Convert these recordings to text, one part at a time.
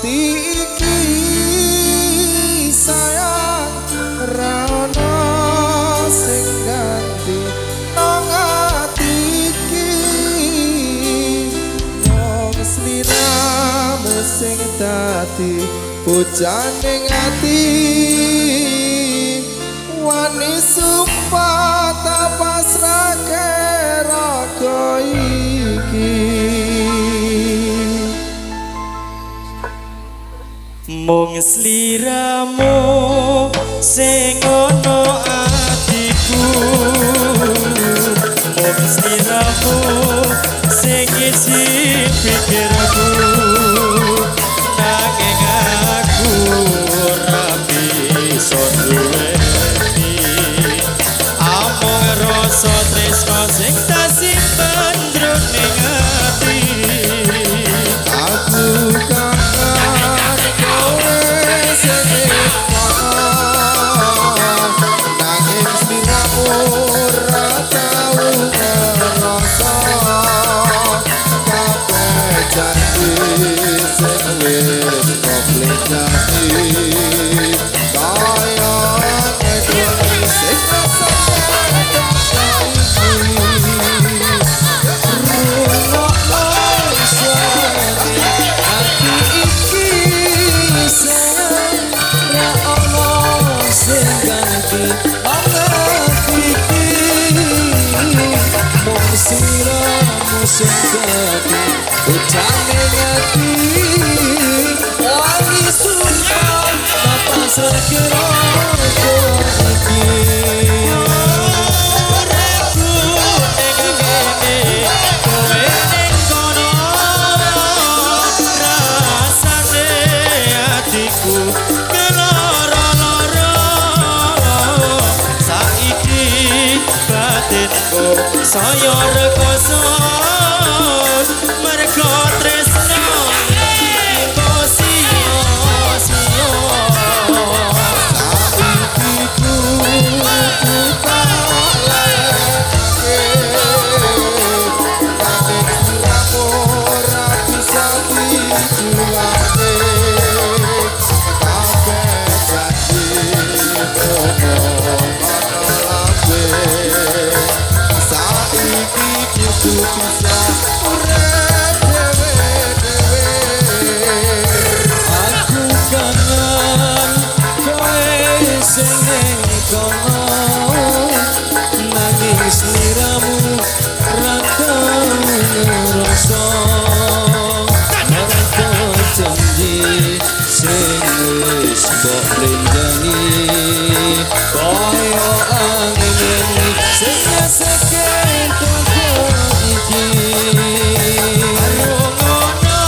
ati iki sayang rana sing ganti nang ati iki wong sliramu sing dadi pujaning ati wani sumpah tak pasrahke raga iki mung sliramu sing ana atiku mung sliramu sing isi pikirku nanging aku ora bisa duweni amung rasa tresno sing tak simpen jroning ati aku kangen kowe sing nanging sliramu ora tau ngerasa kabeh janji sing wis komplikasi kaya ngedoni sing sing dadi ucaning ati wangi sumpah tak pasrah kira iki uripku ning ngene kowe ning kono rasane atiku keloro-loro saiki batinku saya rekoso mergo tresno sia-sia saiki ku paleke nanging sliramu ora bisa dijuwane kabeh janji saiki kudu bisa urip dhewe-dhewe aku kangen kowe sing ning kono nanging sliramu ra tau ngrasa mergo janji sing wis mbok rendani kaya angin sing ngasake toko iki ngono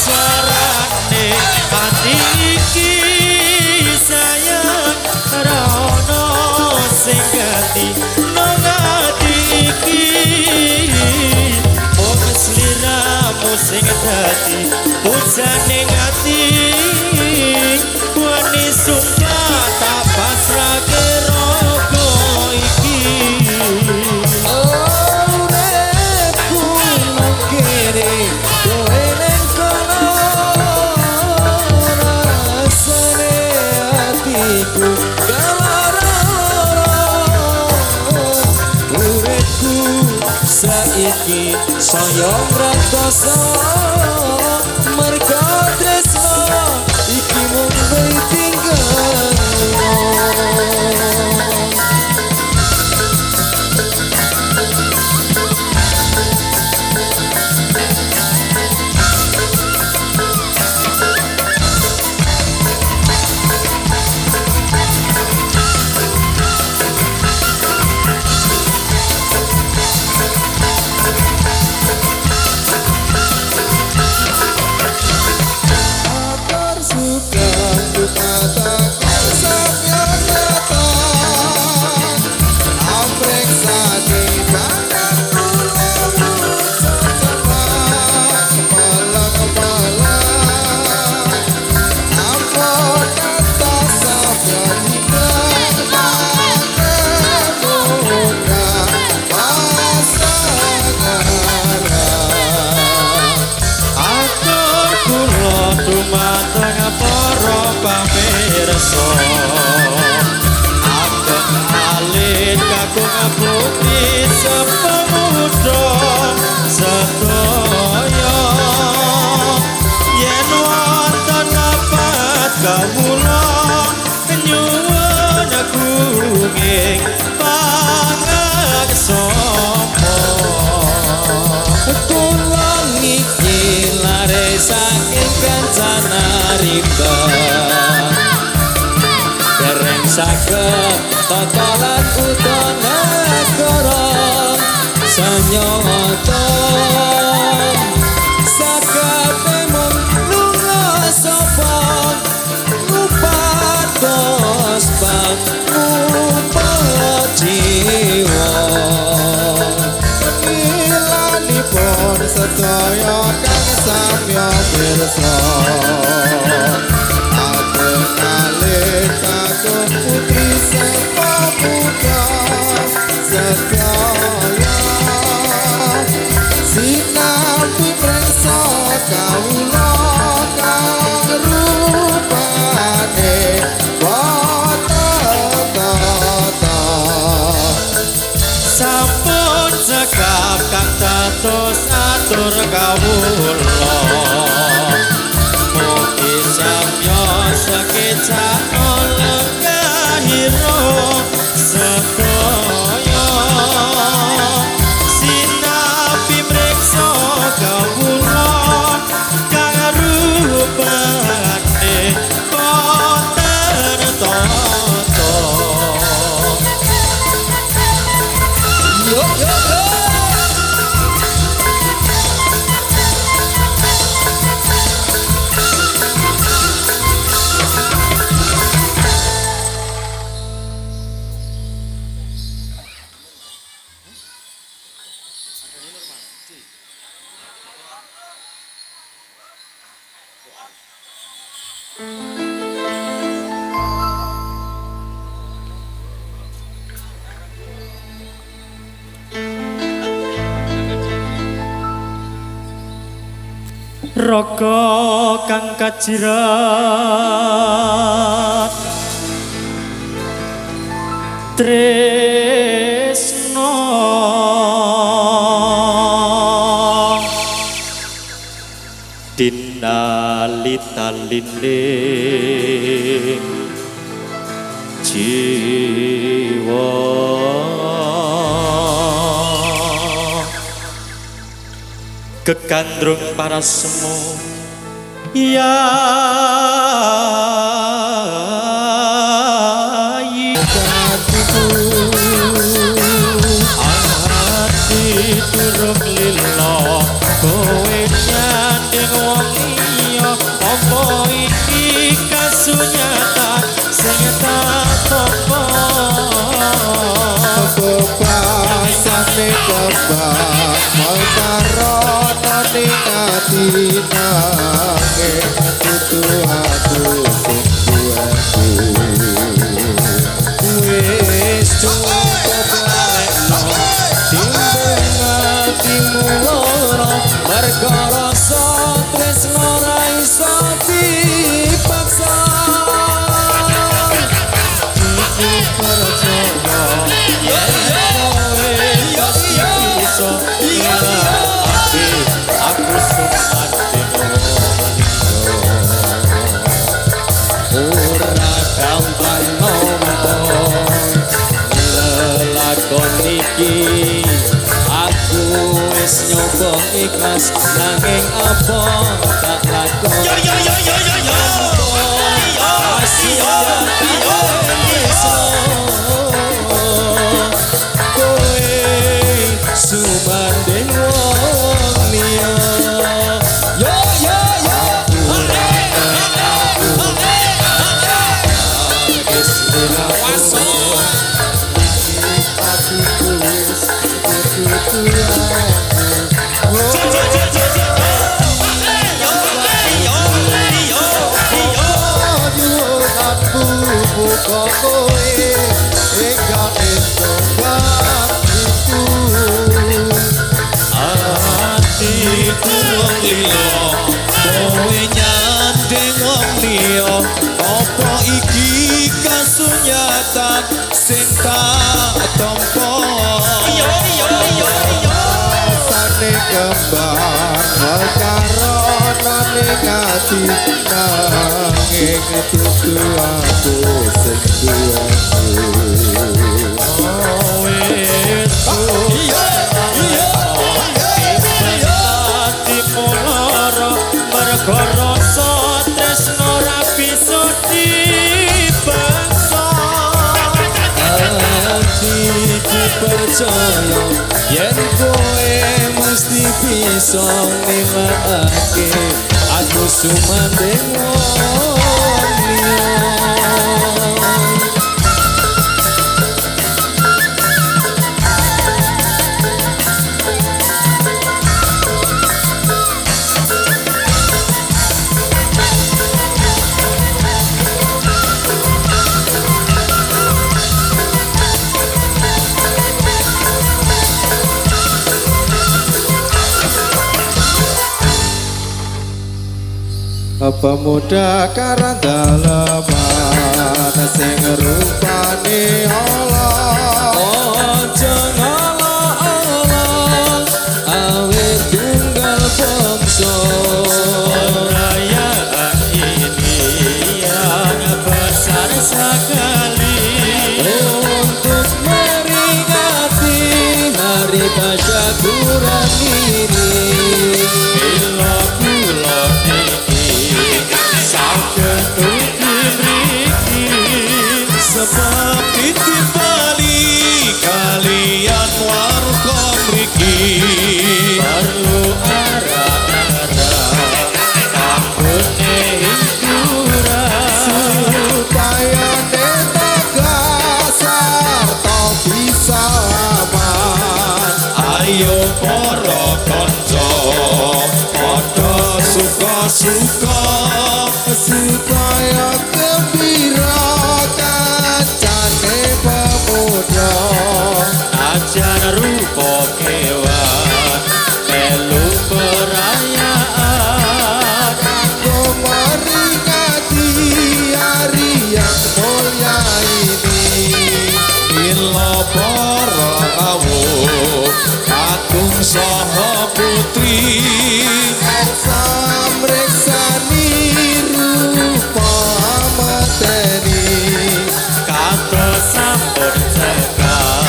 sarane ati iki sayang ra ono sing ganti nang ati iki wong sliramu sing dadi pujaning ati wani sumpah tak pasrahke raga iki uripku nang kene kowe ning kono rasane atiku keloro uripku saiki saya ngrasa mergo tresno iki mung ditinggal suka priksa ageng alit kakung bukti sepemudha sedaya yen wonten lapat kawula nyuwun agunging pangaksama kula niki lare saking kancana rimba dereng saged totolan utana negara sanyata sakate mung lunga sapa ngupados bang ngupat jiwa ilanipun sedaya kang samya pirsa ageng alit kakung putri sepemuda sedaya sinapi priksa kawula kang rupane boten tata sampun cekap kang dados atur kawula mugi samya sekecak lenggahira sedaya sinapi mriksa kawula kang rupane boten tata yo yo yo raga kang kajirat tresno dinali-talinding jiwa kekandrung para semu yayi ati durung lila kowe nyanding wong liya apa iki kasunyatan sing tak tampa bebasane kebak mautarono ning ati nanging kudu aku sing duweku wis cukup lekno timbang atimu lara merga rasa tresno ra iso dipaksa iki percaya aku sempat ora gampang nampa lelakon iki aku wis nyoba ikhlas nanging apa tak lakon sumanding wong liya yo yo yo ati kurang lilo kowe nyandeng wong liya apa iki kasunyatan sing tak tampa Rasane kembang karo ning ati nanging dudu aku sing percaya yen kowe mesti bisa nilaiake aku sumandeng wong liya. Apa muda karang dalaman sing rupane Allah Ojo ngolok-olok awit tunggal bangsa. perayaan ini yang besar sekali Untuk meringati hari tasyakuran ini bila kula niki saged ugi mriki sebab ditimbali kalian warga mriki perlu arah-arah ambune hiburan supaya netegasar to bisa aman. ayo para kanca padha suka-suka Supaya gembira kancane pemuda ajan rupa kewan melu perayaan kanggo meringati hari yang mulia ini. bila para awuh kakung saha putri Samreksani rupa mateni kados sampun cekap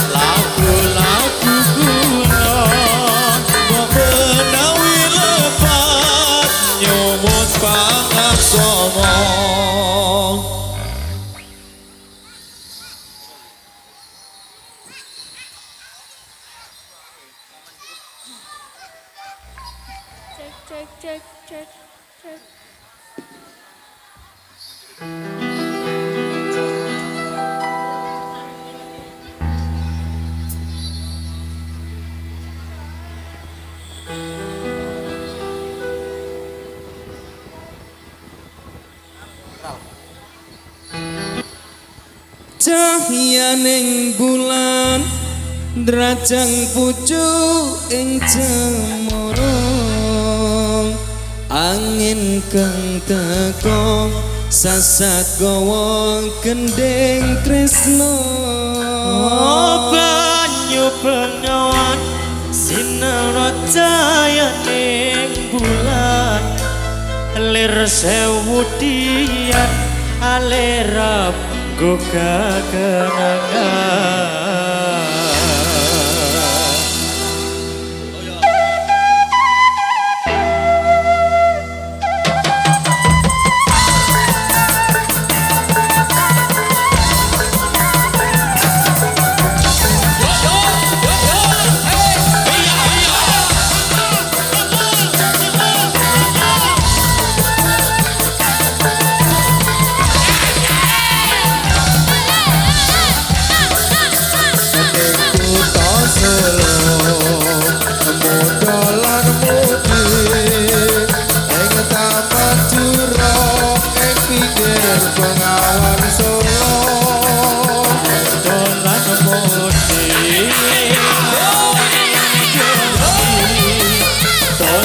lagu-lagu kula menawi lepat nyumut pangaksana. Check, check, check, check. Cahyaning bulan drajang pucuk ing cemara angin kang teko sasagawa kendeng tresno Banyu bengawan sinara cahayaning bulan lir sewu dian alera goga kenangan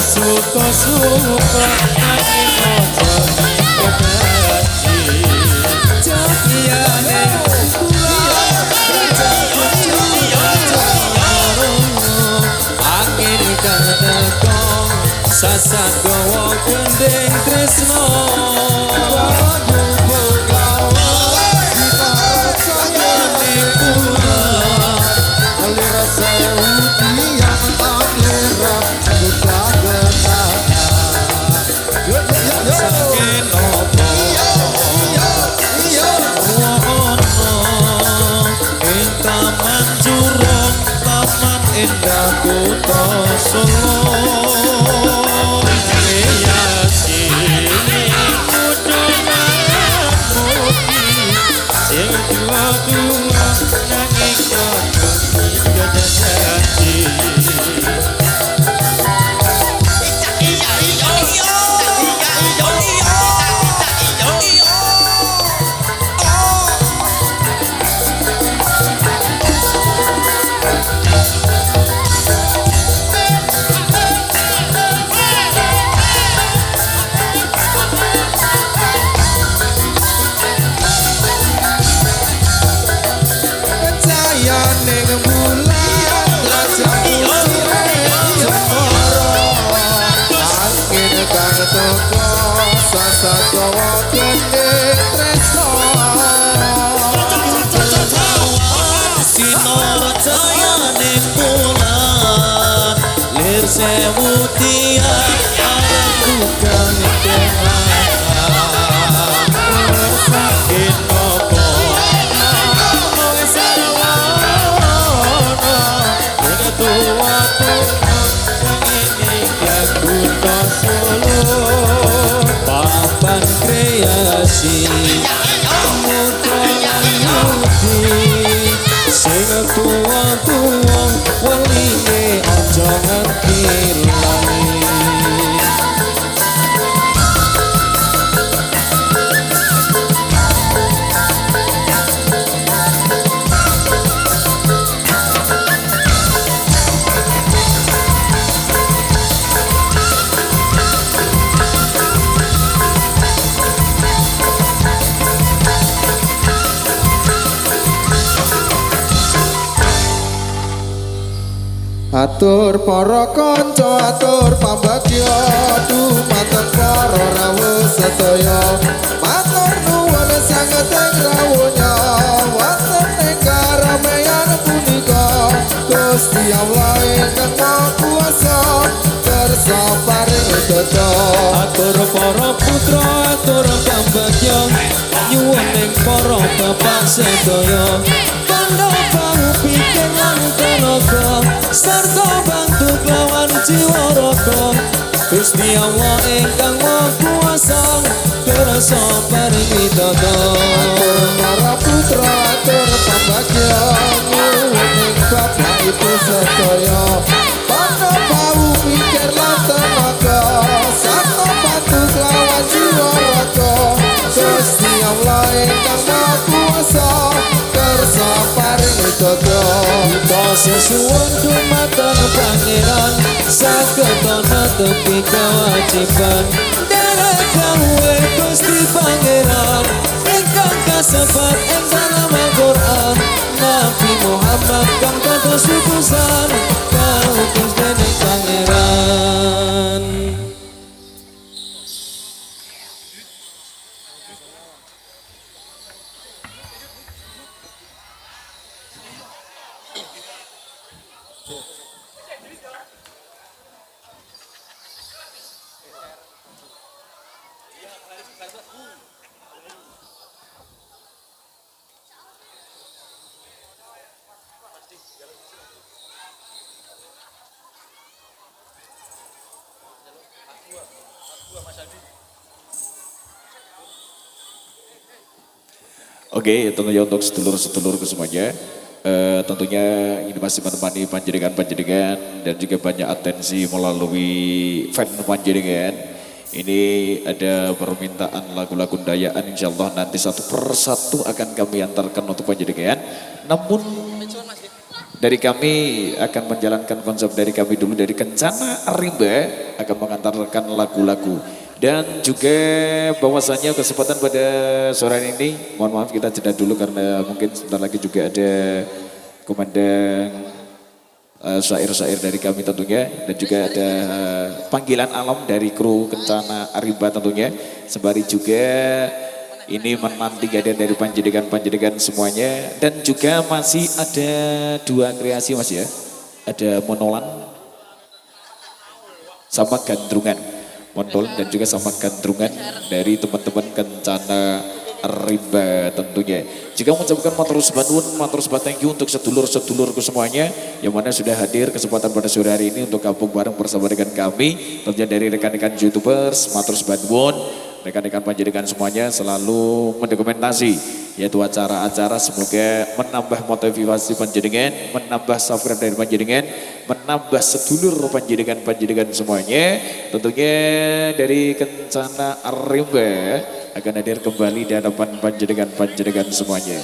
suka nanging ojo ngedati Cahiyane bulan Rajang pucu angin kang tekong sasak gawa gendeng tresno indah kota Solo yakin kudu mugi sing dua-dua nanging kono tidak janji sewu tiang arang bukan dengar sakit nopo kowe sarwana kene tua ini kutha Solo papan kreasi mutra yudi sing tua-tua weline aja ngerti lali Atur para kanca atur pambagya dumateng para rawuh sedaya matur nuwun sanget ing rawuhnya wonten ing karamaian punika Gusti Allah ingkang Maha Kuwasa kersa paring dodo atur para putra atur pambagya nyuwun ing para bapak sedaya kandha bahu pikir lan tenaga sarta bantu kelawan jiwa raga Gusti Allah ingkang Maha Kuwasa kersa paringi tata atur para putra atur pambagya nyuwun ing bapak ibu sedaya kandha bahu pikir lan tenaga sarta bantu kelawan jiwa raga Gusti Allah ingkang Maha Kuwasa kersa paring dodo kita sesuwun dumateng pangeran saged ana tepi kewajiban derek gawe Gusti Pangeran ingkang kasebat ing dalam Al-Qur'an Nabi Muhammad kang dados utusan kautus dening pangeran. Oke, tentunya untuk sedulur-sedulurku semuanya, tentunya ini masih menemani panjenengan-panjenengan dan juga banyak atensi melalui fan panjenengan. Ini ada permintaan lagu-lagu dayaan, insya Allah nanti satu persatu akan kami antarkan untuk panjenengan. Namun dari kami akan menjalankan konsep dari kami dulu dari Kencana Rimba akan mengantarkan lagu-lagu dan juga bahwasanya kesempatan pada sore ini mohon maaf kita jeda dulu karena mungkin sebentar lagi juga ada komandan syair-syair dari kami tentunya dan juga ada panggilan alam dari kru Kencana Rimba tentunya sembari juga ini menanti kehadiran dari panjenengan semuanya dan juga masih ada dua kreasi mas ya, ada monolan sama gandrungan, monolan dan juga sama gandrungan dari teman-teman Kencana Rimba tentunya. Juga mengucapkan matur nuwun, matur thank you untuk sedulur-sedulurku semuanya yang mana sudah hadir kesempatan pada sore hari ini untuk gabung bareng bersama dengan kami, tentunya dari rekan-rekan YouTubers, matur nuwun. Rekan-rekan panjenengan semuanya selalu mendokumentasi yaitu acara-acara semoga menambah motivasi panjenengan, menambah subscribe dari panjenengan, menambah sedulur panjenengan semuanya. Tentunya dari Kencana Rimba akan hadir kembali di hadapan panjenengan semuanya.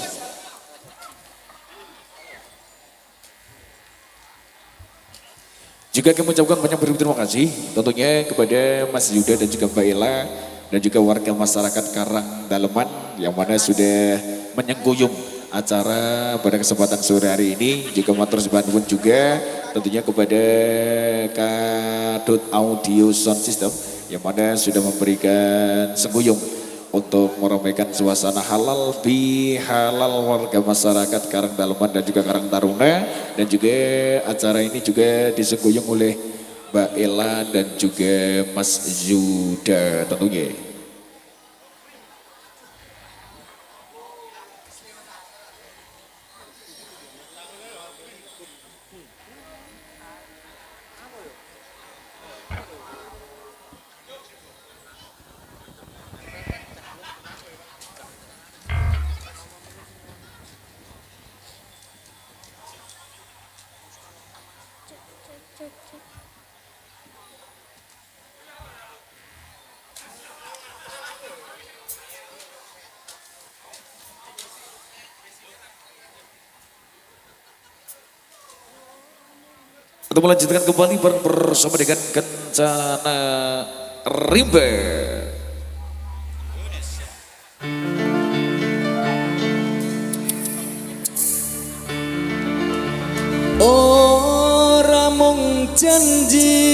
Juga kami mengucapkan banyak terima kasih tentunya kepada Mas Yuda dan juga Mbak Ella dan juga warga masyarakat Karang Daleman yang mana sudah menyengguyung acara pada kesempatan sore hari ini. Juga matur nuwun juga tentunya kepada Kadut Audio Sound System yang mana sudah memberikan sengguyung untuk meramaikan suasana halal bihalal warga masyarakat Karang Daleman dan juga Karang Taruna, dan juga acara ini juga disengguyung oleh Mbak Ella dan juga Mas Yuda tentunya. Untuk melanjutkan kembali bersama dengan Kencana Rimba. Ora mung janji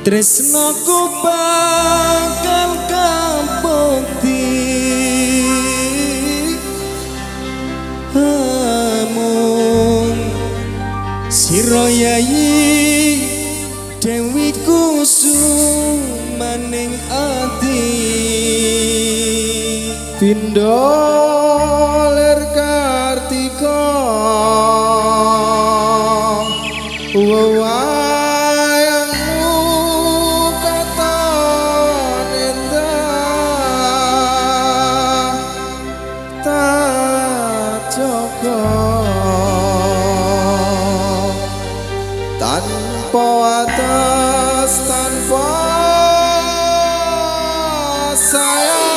tresnaku bakal kabukti amung sira yayi Dewi kusumaning ati Pindho lir Kartika wewayangmu katon endah tak jaga tanpa atas tanpa sayang.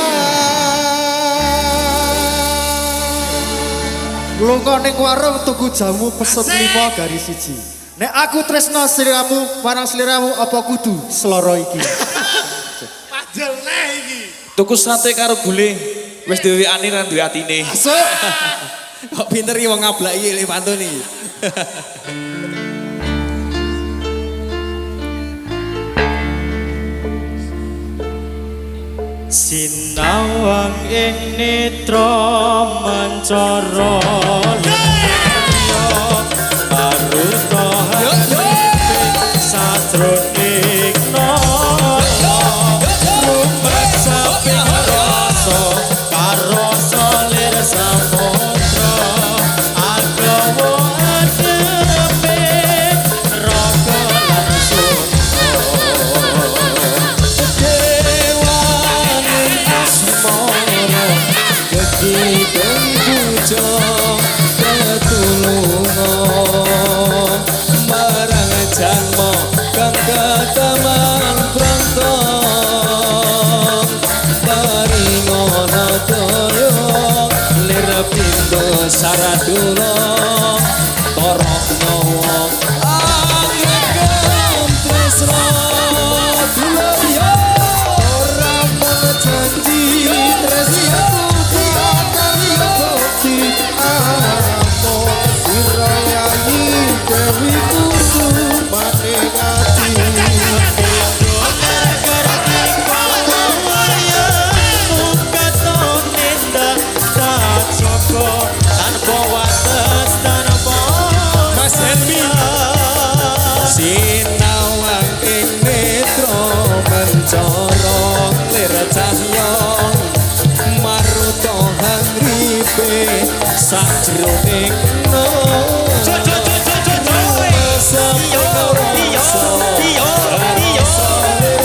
Lunga ning warung tuku jamu pesen 5 garis 1. Nek aku tresno sliramu marang sliramu apa kudu seloro iki. Padahal neh iki. Tuku sate karo gule wis dhewe ani ra duwe atine. Masuk. kok pinter iki wong ngablaki le pantun iki. Sinawang ing netra mancara maruta satroning nara rumet saping rasa karo salir samudra agawa adepe raga lan Gede dan puja rock nyawa anggegem tresno dulur yo ora mung janji tresno kaya bukti amon sira yayi dewi kudu maningati Mas Henry sinawang ing netra mencara lir cahya maruta hangripe sajroning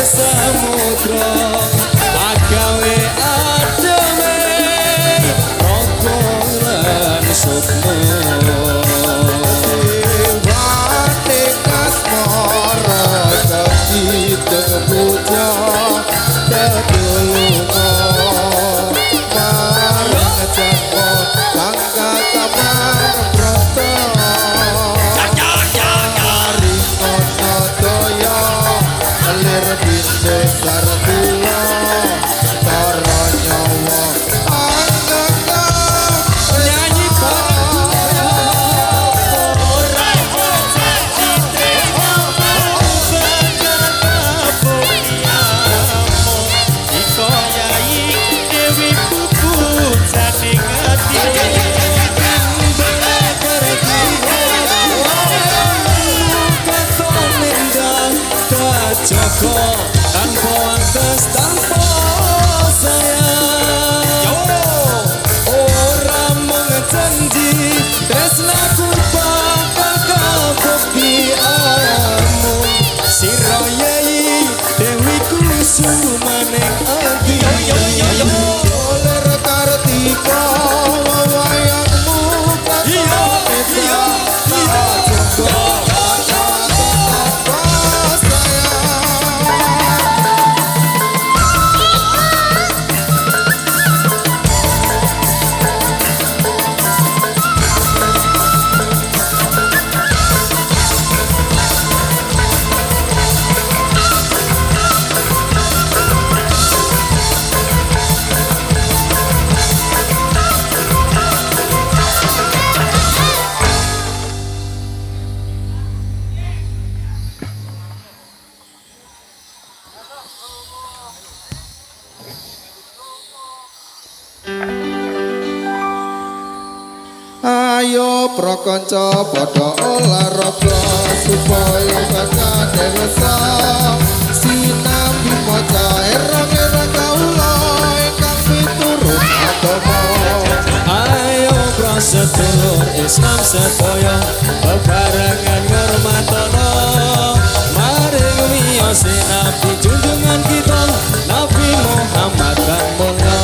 samudra agawe ademe roko lan sukma Wate kasmara keciteng puja tetulunga marang jangka tangga taman brata Haringono daya lir binte sartula tara nyawa anggegem nyanyi Joko tanpa atas tanpa sayang ora mung janji tresnaku bakal kabukti amun sira yai dewi kusumaning ati Oler kartika wayangmu iya iya iya Ayo prakanca padha olahraga supaya bakane rasa sinambi maca erang-erang kaula ingkang piturut agama ayo prasedulur Islam sedaya bebarengan ngurmatono maring wiyose Nabi junjungan kita Nabi Muhammad kan mulya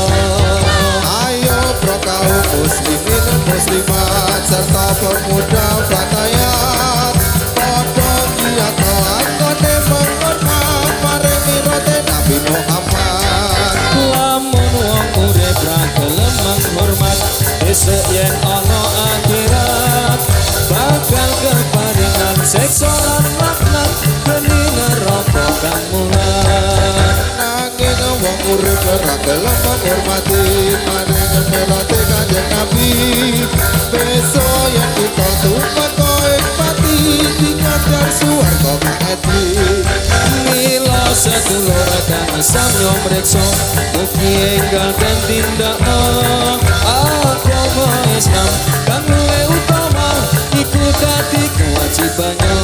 Ayo pro kaum muslimin muslimat serta pemuda fatayat padha giat angkone mengenang maring mirate Nabi Muhammad lamun wong urip ra gelem menghormat besok yen ana akhirat bakal keparingan siksa lan laknat geni neraka kang mulat nanging wong urip ora gelem menghormati maring mirate Kanjeng Nabi besok yen kita tumpah koe pati dikandar suwarga kaedi mila sedulur kang samyo mreksa mugi enggal den tindakno agama Islam kang luwih utama iku dadi kewajibannya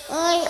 Oi.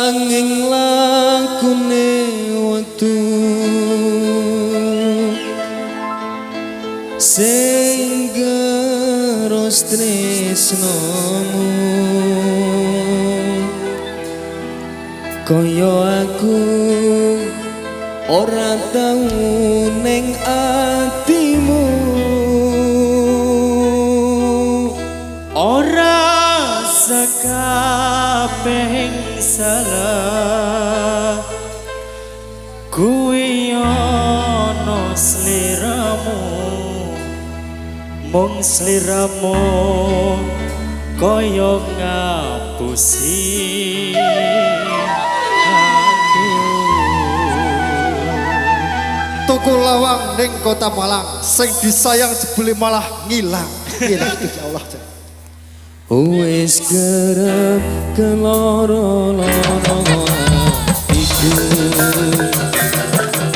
Nanging lakune wektu sing geros tresnomu kaya aku ora tau ning atimu ora sakabehing salah kuwi ana sliramu mung sliramu kaya ngapusi Tuku lawang ning kota Malang sing disayang jebule malah ngilang. Ngilang ya Allah. wis kerep keloro-loro iku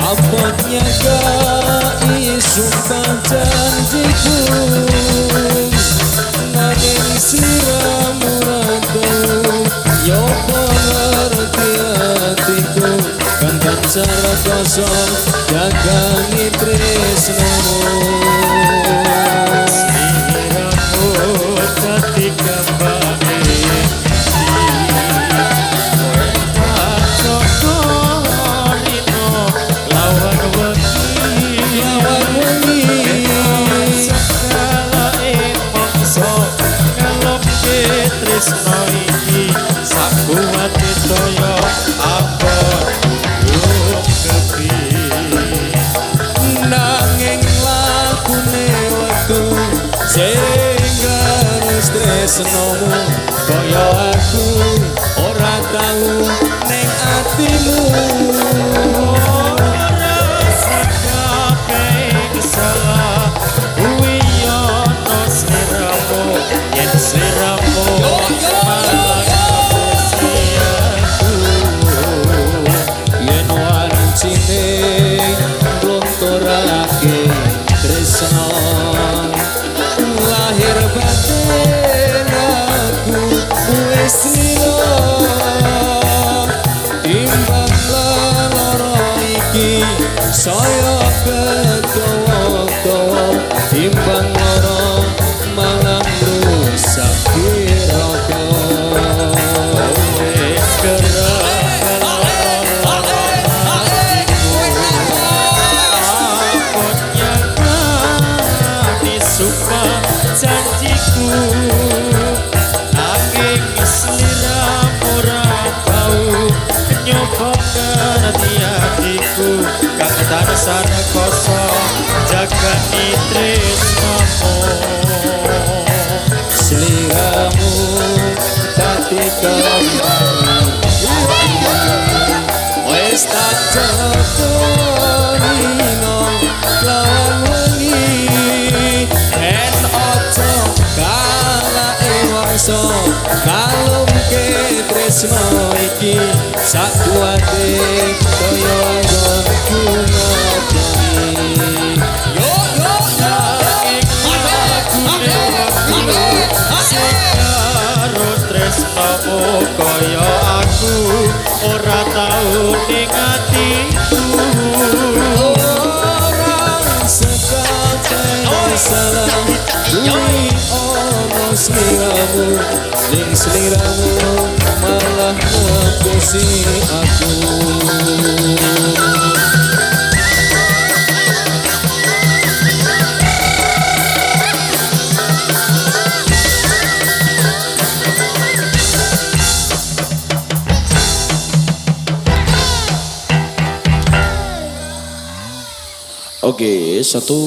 apatnya gai sumpah janjiku nanging sliramu ratu yo pengerti hatiku kan cara kosong jagani tresnomu ketika bahagia lawan wengi segala emongso ngelopke tresno iki sakuwate toyo abot kepi nanging lakune wektu sing garis tresnomu kaya aku ora tau ning atimu ora sakabeh salah kuwi ana sliramu yen sliramu malah ngapusi aku yen wancine glontorake tresno lahir batin aku wis lilo timbang loro iki saya kedawa-dawa timbang loro malah rusak kiroko wis kerep sumpah janjiku nanging sliramu ora tau nyoba ngerti hatiku kang tansah kosong jagani tresnomu sliramu dadi kembang wis tak jodhino lawan wengi en ojo kalake wangsa kalungke tresno iki sakuwate kaya gonku ngobongi yo yo karo tresnomu kaya aku ora tau ning atiku orang sekate salah kuwi ono sliramu ning sliramu malah ngapusi aku Oke, satu